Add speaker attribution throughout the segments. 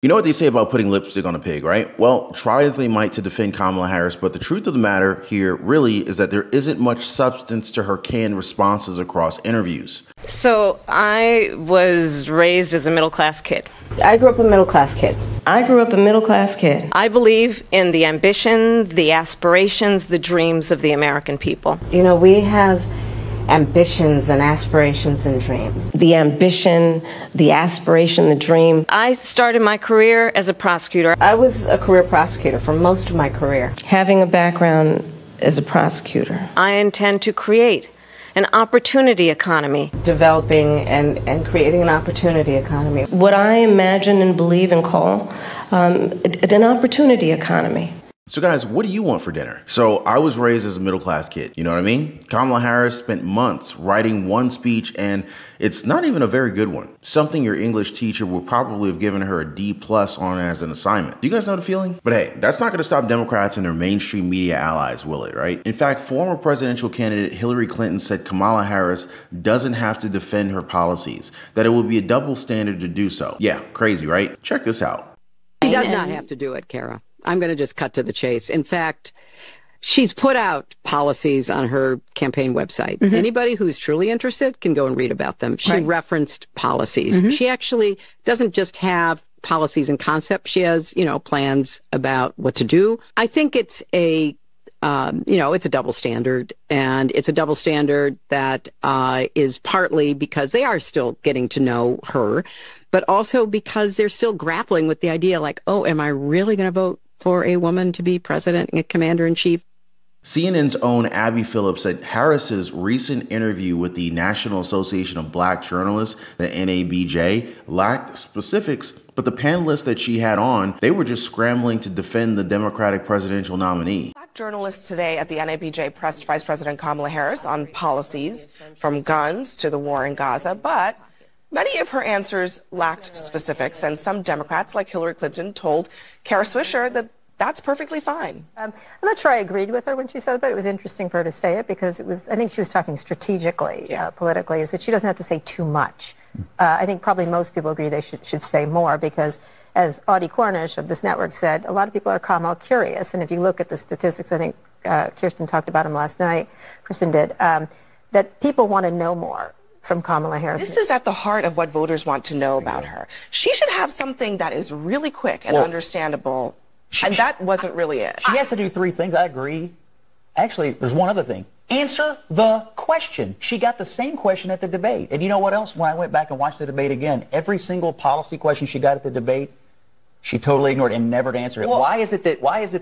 Speaker 1: You know what they say about putting lipstick on a pig, right? Well, try as they might to defend Kamala Harris, but the truth of the matter here really is that there isn't much substance to her canned responses across interviews.
Speaker 2: So I was raised as a middle-class kid.
Speaker 3: I grew up a middle-class kid. I grew up a middle-class kid.
Speaker 2: I believe in the ambition, the aspirations, the dreams of the American people.
Speaker 3: You know, we have ambitions and aspirations and dreams. The ambition, the aspiration, the dream.
Speaker 2: I started my career as a prosecutor.
Speaker 3: I was a career prosecutor for most of my career. Having a background as a prosecutor.
Speaker 2: I intend to create an opportunity economy.
Speaker 3: Developing and creating an opportunity economy.
Speaker 4: What I imagine and believe and call an opportunity economy.
Speaker 1: So guys, what do you want for dinner? So I was raised as a middle-class kid, you know what I mean? Kamala Harris spent months writing one speech, and it's not even a very good one. Something your English teacher would probably have given her a D+ on as an assignment. Do you guys know the feeling? But hey, that's not gonna stop Democrats and their mainstream media allies, will it, right? In fact, former presidential candidate Hillary Clinton said Kamala Harris doesn't have to defend her policies, that it would be a double standard to do so. Yeah, crazy, right? Check this out.
Speaker 5: She does not have to do it, Kara. I'm going to just cut to the chase. In fact, she's put out policies on her campaign website. Anybody who's truly interested can go and read about them. She referenced policies. She actually doesn't just have policies and concepts. She has, plans about what to do. I think it's a it's a double standard, and it's a double standard that is partly because they are still getting to know her, but also because they're still grappling with the idea like, oh, am I really going to vote for a woman to be president and commander-in-chief?
Speaker 1: CNN's own Abby Phillips said Harris's recent interview with the National Association of Black Journalists, the NABJ, lacked specifics, but the panelists that she had on, they were just scrambling to defend the Democratic presidential nominee.
Speaker 6: Black journalists today at the NABJ pressed Vice President Kamala Harris on policies from guns to the war in Gaza, but many of her answers lacked specifics, and some Democrats, like Hillary Clinton, told Kara Swisher that that's perfectly fine.
Speaker 7: I'm not sure I agreed with her when she said it, but it was interesting for her to say it because I think she was talking strategically, politically, is that she doesn't have to say too much. I think probably most people agree they should say more because, as Audie Cornish of this network said, a lot of people are Kamala curious. And if you look at the statistics, I think Kirsten talked about them last night, Kristen did, that people want to know more from Kamala Harris.
Speaker 6: This is at the heart of what voters want to know about her. She should have something that is really quick and understandable. And that wasn't really it.
Speaker 8: She has to do three things. I agree. Actually, there's one other thing. Answer the question. She got the same question at the debate. And you know what else? When I went back and watched the debate again, every single policy question she got at the debate, she totally ignored and never answered it. Well, why is it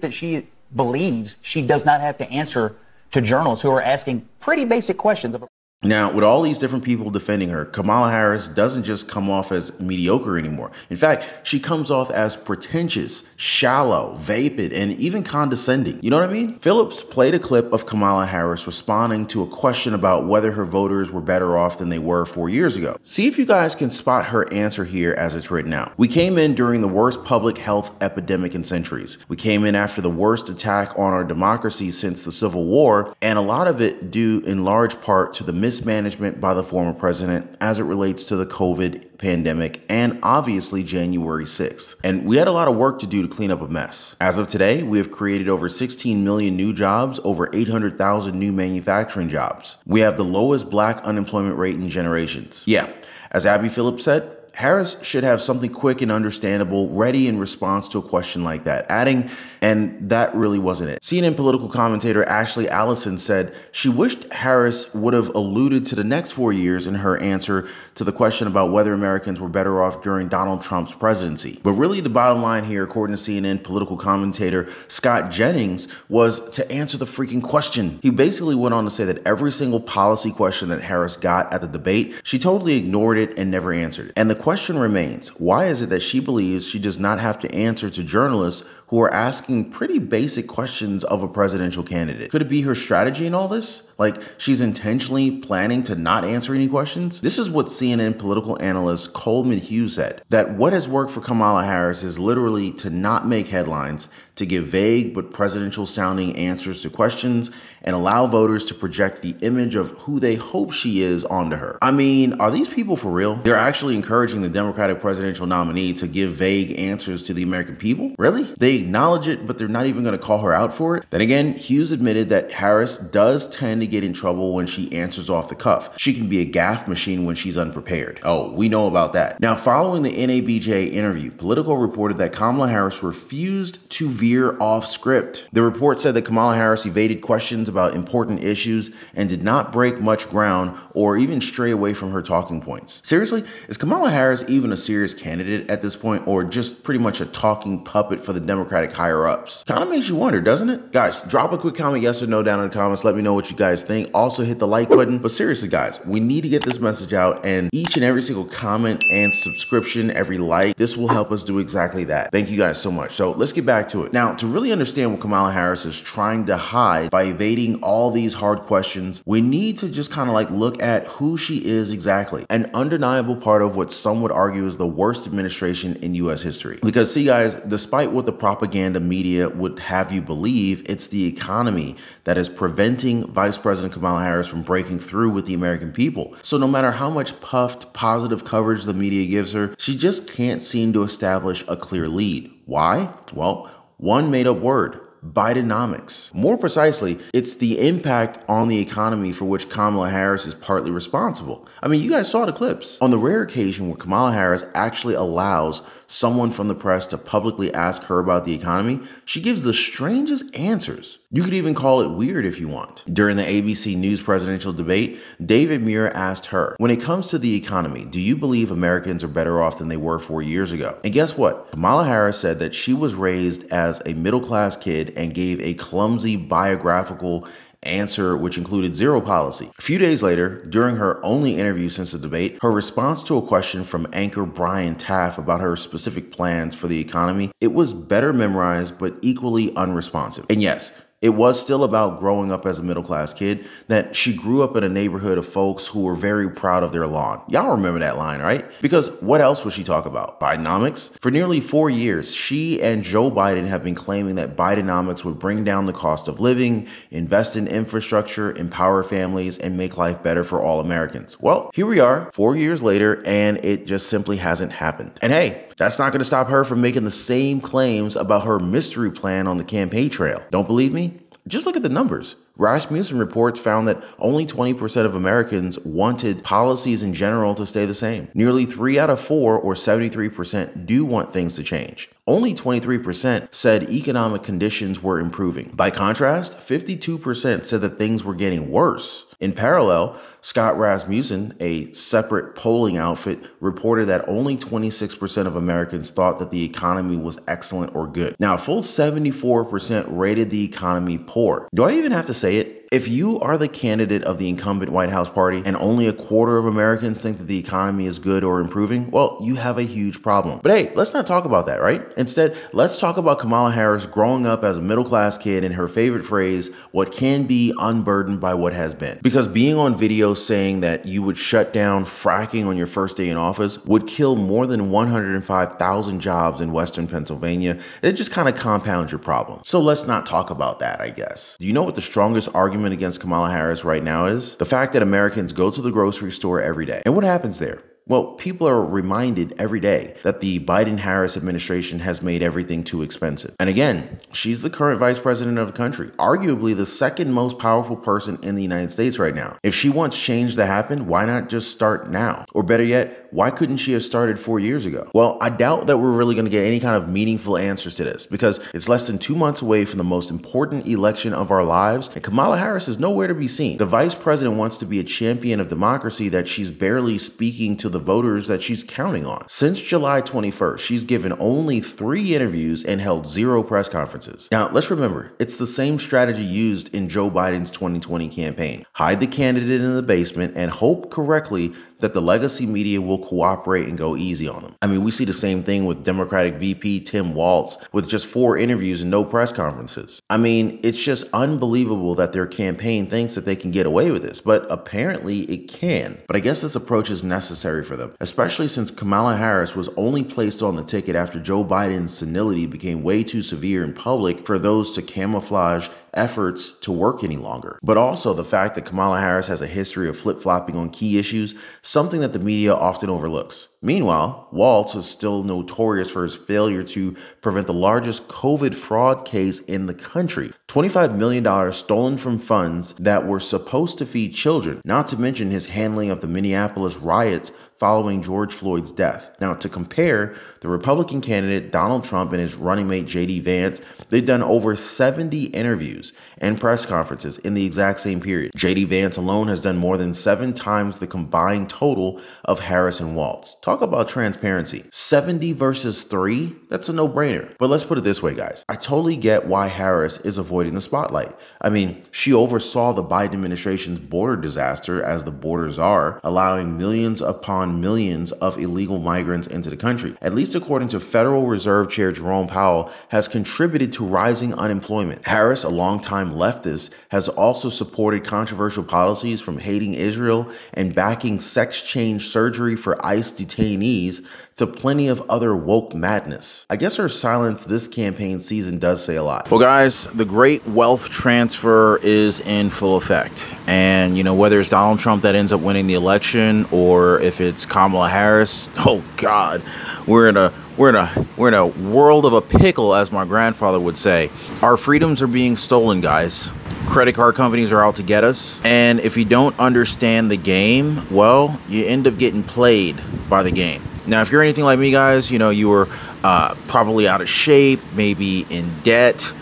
Speaker 8: that she believes she does not have to answer to journalists who are asking pretty basic questions of
Speaker 1: Now, with all these different people defending her, Kamala Harris doesn't just come off as mediocre anymore. In fact, she comes off as pretentious, shallow, vapid, and even condescending. You know what I mean? Phillips played a clip of Kamala Harris responding to a question about whether her voters were better off than they were 4 years ago. See if you guys can spot her answer here as it's written out. We came in during the worst public health epidemic in centuries. We came in after the worst attack on our democracy since the Civil War, and a lot of it due in large part to the mismanagement by the former president as it relates to the COVID pandemic and obviously January 6th. And we had a lot of work to do to clean up a mess. As of today, we have created over 16 million new jobs, over 800,000 new manufacturing jobs. We have the lowest black unemployment rate in generations. Yeah, as Abby Phillips said, Harris should have something quick and understandable ready in response to a question like that, adding, and that really wasn't it. CNN political commentator Ashley Allison said she wished Harris would have alluded to the next 4 years in her answer to the question about whether Americans were better off during Donald Trump's presidency. But really the bottom line here, according to CNN political commentator Scott Jennings, was to answer the freaking question. He basically went on to say that every single policy question that Harris got at the debate, she totally ignored it and never answered it. And the question remains, why is it that she believes she does not have to answer to journalists who are asking pretty basic questions of a presidential candidate? Could it be her strategy in all this? Like she's intentionally planning to not answer any questions? This is what CNN political analyst Coleman Hughes said, that what has worked for Kamala Harris is literally to not make headlines, to give vague but presidential sounding answers to questions, and allow voters to project the image of who they hope she is onto her. I mean, are these people for real? They're actually encouraging the Democratic presidential nominee to give vague answers to the American people? Really? They acknowledge it, but they're not even going to call her out for it? Then again, Hughes admitted that Harris does tend to get in trouble when she answers off the cuff. She can be a gaffe machine when she's unprepared. Oh, we know about that. Now, following the NABJ interview, Politico reported that Kamala Harris refused to veer off script. The report said that Kamala Harris evaded questions about important issues and did not break much ground or even stray away from her talking points. Seriously, is Kamala Harris even a serious candidate at this point, or just pretty much a talking puppet for the Democratic higher-ups? Kind of makes you wonder, doesn't it? Guys, drop a quick comment, yes or no, down in the comments. Let me know what you guys think. Also hit the like button. But seriously, guys, we need to get this message out, and each and every single comment and subscription, every like, this will help us do exactly that. Thank you guys so much. So let's get back to it. Now, to really understand what Kamala Harris is trying to hide by evading all these hard questions, we need to just kind of like look at who she is exactly. An undeniable part of what some would argue is the worst administration in US history. Because see guys, despite what the propaganda media would have you believe, it's the economy that is preventing Vice President Kamala Harris from breaking through with the American people. So no matter how much puffed positive coverage the media gives her, she just can't seem to establish a clear lead. Why? Well, one made up word: Bidenomics. More precisely, it's the impact on the economy for which Kamala Harris is partly responsible. I mean, you guys saw the clips. On the rare occasion where Kamala Harris actually allows someone from the press to publicly ask her about the economy, she gives the strangest answers. You could even call it weird if you want. During the ABC News presidential debate, David Muir asked her, when it comes to the economy, do you believe Americans are better off than they were 4 years ago? And guess what? Kamala Harris said that she was raised as a middle-class kid and gave a clumsy biographical answer which included zero policy. A few days later, during her only interview since the debate, her response to a question from anchor Brian Taff about her specific plans for the economy, it was better memorized but equally unresponsive. And yes, it was still about growing up as a middle-class kid, that she grew up in a neighborhood of folks who were very proud of their lawn. Y'all remember that line, right? Because what else would she talk about? Bidenomics? For nearly 4 years, she and Joe Biden have been claiming that Bidenomics would bring down the cost of living, invest in infrastructure, empower families, and make life better for all Americans. Well, here we are 4 years later, and it just simply hasn't happened. And hey, that's not going to stop her from making the same claims about her mystery plan on the campaign trail. Don't believe me? Just look at the numbers. Rasmussen reports found that only 20% of Americans wanted policies in general to stay the same. Nearly 3 out of 4, or 73%, do want things to change. Only 23% said economic conditions were improving. By contrast, 52% said that things were getting worse. In parallel, Scott Rasmussen, a separate polling outfit, reported that only 26% of Americans thought that the economy was excellent or good. Now, a full 74% rated the economy poor. Do I even have to say it? If you are the candidate of the incumbent White House party and only a quarter of Americans think that the economy is good or improving, well, you have a huge problem. But hey, let's not talk about that, right? Instead, let's talk about Kamala Harris growing up as a middle-class kid and her favorite phrase, what can be unburdened by what has been. Because being on video saying that you would shut down fracking on your first day in office would kill more than 105,000 jobs in Western Pennsylvania. It just kind of compounds your problem. So let's not talk about that, I guess. Do you know what the strongest argument against Kamala Harris right now is? The fact that Americans go to the grocery store every day. And what happens there? Well, people are reminded every day that the Biden-Harris administration has made everything too expensive. And again, she's the current vice president of the country, arguably the second most powerful person in the United States right now. If she wants change to happen, why not just start now? Or better yet, why couldn't she have started 4 years ago? Well, I doubt that we're really going to get any kind of meaningful answers to this, because it's less than 2 months away from the most important election of our lives, and Kamala Harris is nowhere to be seen. The vice president wants to be a champion of democracy that she's barely speaking to the voters that she's counting on. Since July 21st, she's given only 3 interviews and held 0 press conferences. Now, let's remember, it's the same strategy used in Joe Biden's 2020 campaign. Hide the candidate in the basement and hope correctly that the legacy media will cooperate and go easy on them. I mean, we see the same thing with Democratic VP Tim Walz with just 4 interviews and no press conferences. I mean, it's just unbelievable that their campaign thinks that they can get away with this, but apparently it can. But I guess this approach is necessary for them, especially since Kamala Harris was only placed on the ticket after Joe Biden's senility became way too severe in public for those to camouflage efforts to work any longer. But also the fact that Kamala Harris has a history of flip-flopping on key issues, something that the media often overlooks. Meanwhile, Walz is still notorious for his failure to prevent the largest COVID fraud case in the country. $25 million stolen from funds that were supposed to feed children, not to mention his handling of the Minneapolis riots following George Floyd's death. Now, to compare, the Republican candidate Donald Trump and his running mate J.D. Vance, they've done over 70 interviews and press conferences in the exact same period. J.D. Vance alone has done more than 7 times the combined total of Harris and Walz. Talk about transparency. 70 versus 3? That's a no-brainer. But let's put it this way, guys. I totally get why Harris is avoiding the spotlight. I mean, she oversaw the Biden administration's border disaster as the borders are, allowing millions upon millions of illegal migrants into the country. At least according to Federal Reserve Chair Jerome Powell, has contributed to rising unemployment. Harris, a longtime leftist, has also supported controversial policies from hating Israel and backing sex change surgery for ICE detainees to plenty of other woke madness. I guess her silence this campaign season does say a lot. Well, guys, the great wealth transfer is in full effect. And, you know, whether it's Donald Trump that ends up winning the election or if it's Kamala Harris, oh God, we're in a world of a pickle, as my grandfather would say. Our freedoms are being stolen, guys. Credit card companies are out to get us. And if you don't understand the game, well, you end up getting played by the game. Now, if you're anything like me, guys, you know, you were probably out of shape, maybe in debt,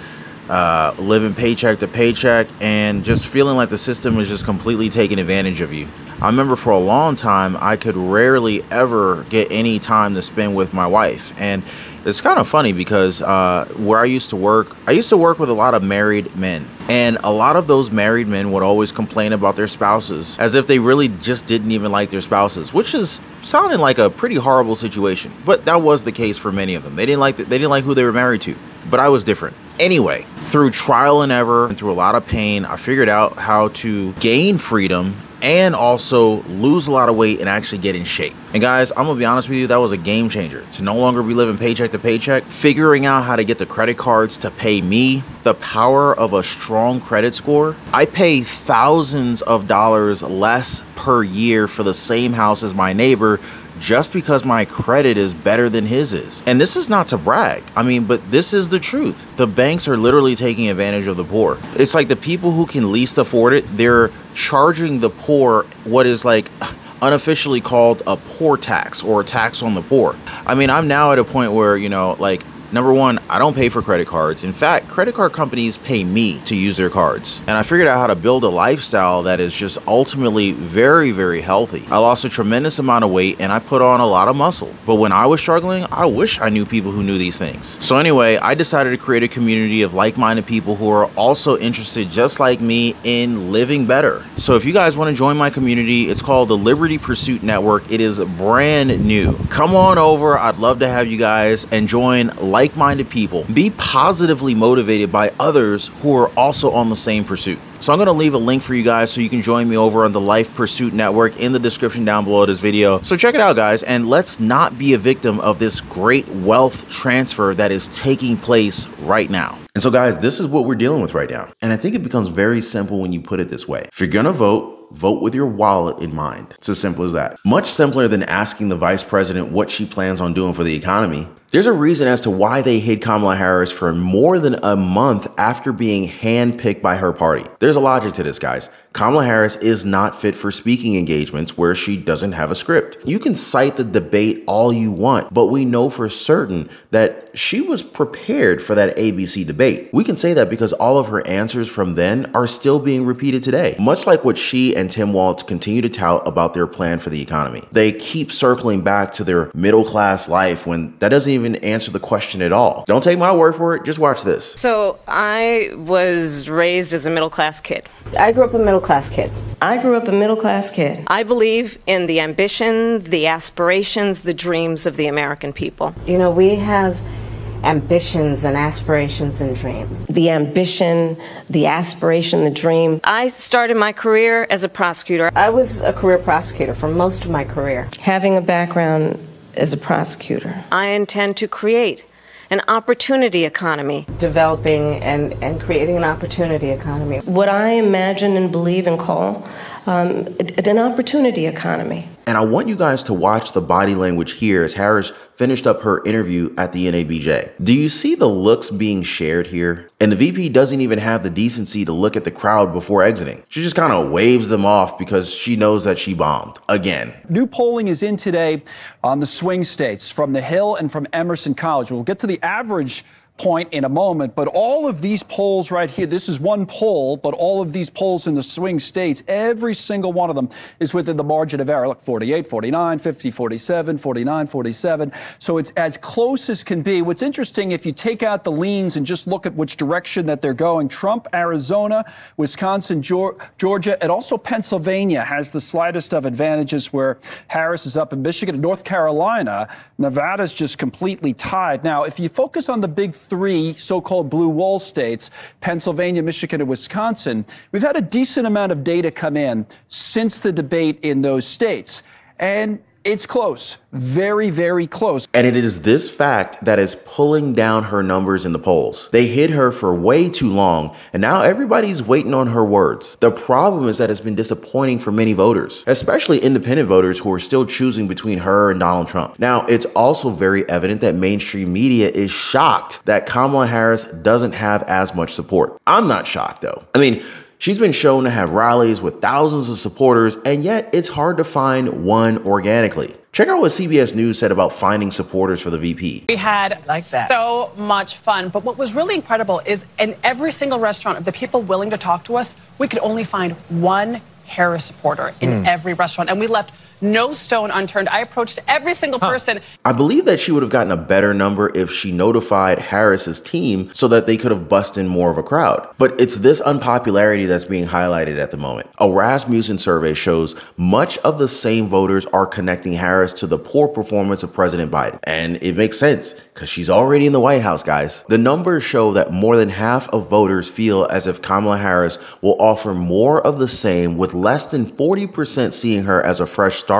Speaker 1: living paycheck to paycheck, and just feeling like the system is just completely taking advantage of you. I remember for a long time, I could rarely ever get any time to spend with my wife. And it's kind of funny because where I used to work with a lot of married men. And a lot of those married men would always complain about their spouses as if they really just didn't even like their spouses, which is sounding like a pretty horrible situation. But that was the case for many of them. They didn't like who they were married to. But I was different. Anyway, through trial and error and through a lot of pain, I figured out how to gain freedom and also lose a lot of weight and actually get in shape. And guys, I'm gonna be honest with you, that was a game changer. To no longer be living paycheck to paycheck, figuring out how to get the credit cards to pay me, the power of a strong credit score. I pay thousands of dollars less per year for the same house as my neighbor just because my credit is better than his is. And this is not to brag. I mean, but this is the truth. The banks are literally taking advantage of the poor. It's like the people who can least afford it, they're charging the poor what is like unofficially called a poor tax or a tax on the poor. I mean, I'm now at a point where, you know, like, number one, I don't pay for credit cards. In fact, credit card companies pay me to use their cards. And I figured out how to build a lifestyle that is just ultimately very, very healthy. I lost a tremendous amount of weight and I put on a lot of muscle. But when I was struggling, I wish I knew people who knew these things. So anyway, I decided to create a community of like-minded people who are also interested, just like me, in living better. So if you guys want to join my community, it's called the Liberty Pursuit Network. It is brand new. Come on over. I'd love to have you guys and join like-minded people. Be positively motivated by others who are also on the same pursuit. So I'm going to leave a link for you guys so you can join me over on the Life Pursuit Network in the description down below this video. So check it out, guys, and let's not be a victim of this great wealth transfer that is taking place right now. And so, guys, this is what we're dealing with right now. And I think it becomes very simple when you put it this way. If you're going to vote with your wallet in mind. It's as simple as that. Much simpler than asking the vice president what she plans on doing for the economy. There's a reason as to why they hid Kamala Harris for more than a month after being handpicked by her party. There's a logic to this, guys. Kamala Harris is not fit for speaking engagements where she doesn't have a script. You can cite the debate all you want, but we know for certain that she was prepared for that ABC debate. We can say that because all of her answers from then are still being repeated today, much like what she and Tim Walz continue to tout about their plan for the economy. They keep circling back to their middle-class life when that doesn't even answer the question at all. Don't take my word for it, just watch this.
Speaker 2: So I was raised as a middle-class kid.
Speaker 3: I grew up a middle-class kid.
Speaker 4: I grew up a middle-class kid.
Speaker 2: I believe in the ambition, the aspirations, the dreams of the American people.
Speaker 3: You know, we have ambitions and aspirations and dreams.
Speaker 4: The ambition, the aspiration, the dream.
Speaker 2: I started my career as a prosecutor.
Speaker 3: I was a career prosecutor for most of my career.
Speaker 4: Having a background as a prosecutor.
Speaker 2: I intend to create an opportunity economy.
Speaker 3: Developing and creating an opportunity economy.
Speaker 4: What I imagine and believe and call an opportunity economy.
Speaker 1: And I want you guys to watch the body language here as Harris finished up her interview at the NABJ. Do you see the looks being shared here? And the VP doesn't even have the decency to look at the crowd before exiting. She just kind of waves them off because she knows that she bombed again.
Speaker 9: New polling is in today on the swing states from the Hill and from Emerson College. We'll get to the average point in a moment, but all of these polls right here, this is one poll, but all of these polls in the swing states, every single one of them is within the margin of error. Look, 48, 49, 50, 47, 49, 47. So it's as close as can be. What's interesting, if you take out the leans and just look at which direction that they're going, Trump, Arizona, Wisconsin, Georgia, and also Pennsylvania has the slightest of advantages where Harris is up in Michigan and North Carolina. Nevada's just completely tied. Now, if you focus on the big three so-called blue wall states, Pennsylvania, Michigan, and Wisconsin, we've had a decent amount of data come in since the debate in those states. And it's close. Very, very close.
Speaker 1: And it is this fact that is pulling down her numbers in the polls. They hid her for way too long, and now everybody's waiting on her words. The problem is that it's been disappointing for many voters, especially independent voters who are still choosing between her and Donald Trump. Now, it's also very evident that mainstream media is shocked that Kamala Harris doesn't have as much support. I'm not shocked, though. I mean, she's been shown to have rallies with thousands of supporters, and yet it's hard to find one organically. Check out what CBS News said about finding supporters for the VP.
Speaker 10: We had so much fun, but what was really incredible is in every single restaurant of the people willing to talk to us, we could only find one Harris supporter in every restaurant, and we left no stone unturned. I approached every single person.
Speaker 1: I believe that she would have gotten a better number if she notified Harris's team so that they could have bussed in more of a crowd. But it's this unpopularity that's being highlighted at the moment. A Rasmussen survey shows much of the same voters are connecting Harris to the poor performance of President Biden. And it makes sense because she's already in the White House, guys. The numbers show that more than half of voters feel as if Kamala Harris will offer more of the same, with less than 40% seeing her as a fresh start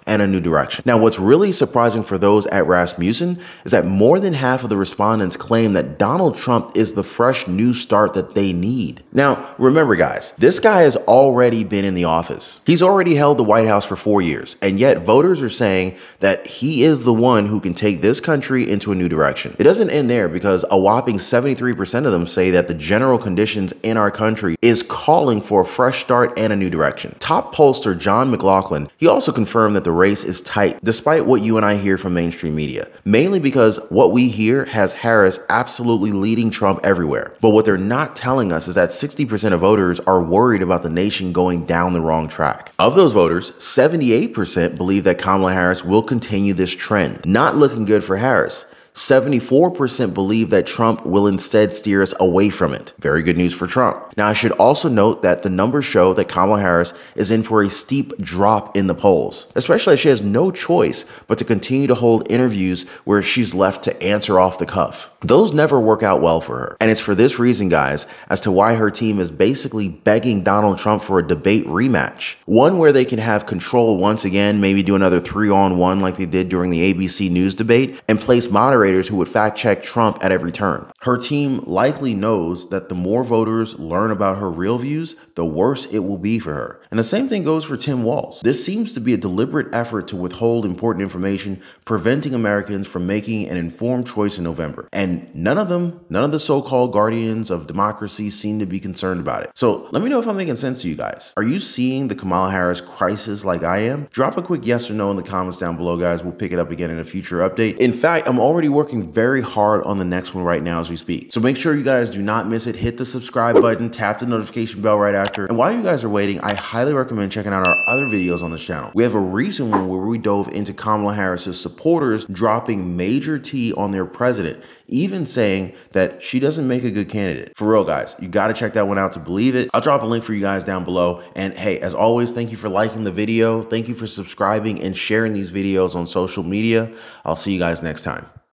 Speaker 1: and a new direction. Now, what's really surprising for those at Rasmussen is that more than half of the respondents claim that Donald Trump is the fresh new start that they need. Now, remember guys, this guy has already been in the office. He's already held the White House for 4 years, and yet voters are saying that he is the one who can take this country into a new direction. It doesn't end there, because a whopping 73% of them say that the general conditions in our country is calling for a fresh start and a new direction. Top pollster John McLaughlin, he also confirmed that the race is tight, despite what you and I hear from mainstream media, mainly because what we hear has Harris absolutely leading Trump everywhere. But what they're not telling us is that 60% of voters are worried about the nation going down the wrong track. Of those voters, 78% believe that Kamala Harris will continue this trend. Not looking good for Harris. 74% believe that Trump will instead steer us away from it. Very good news for Trump. Now, I should also note that the numbers show that Kamala Harris is in for a steep drop in the polls, especially as she has no choice but to continue to hold interviews where she's left to answer off the cuff. Those never work out well for her. And it's for this reason, guys, as to why her team is basically begging Donald Trump for a debate rematch. One where they can have control once again, maybe do another 3-on-1 like they did during the ABC News debate, and place moderators who would fact-check Trump at every turn. Her team likely knows that the more voters learn about her real views, the worse it will be for her. And the same thing goes for Tim Walz. This seems to be a deliberate effort to withhold important information, preventing Americans from making an informed choice in November. And none of the so-called guardians of democracy seem to be concerned about it. So let me know if I'm making sense to you guys. Are you seeing the Kamala Harris crisis like I am? Drop a quick yes or no in the comments down below, guys. We'll pick it up again in a future update. In fact, I'm already already working very hard on the next one right now as we speak. So make sure you guys do not miss it. Hit the subscribe button, tap the notification bell right after. And while you guys are waiting, I highly recommend checking out our other videos on this channel. We have a recent one where we dove into Kamala Harris's supporters dropping major tea on their president, even saying that she doesn't make a good candidate. For real, guys, you got to check that one out to believe it. I'll drop a link for you guys down below. And hey, as always, thank you for liking the video. Thank you for subscribing and sharing these videos on social media. I'll see you guys next time.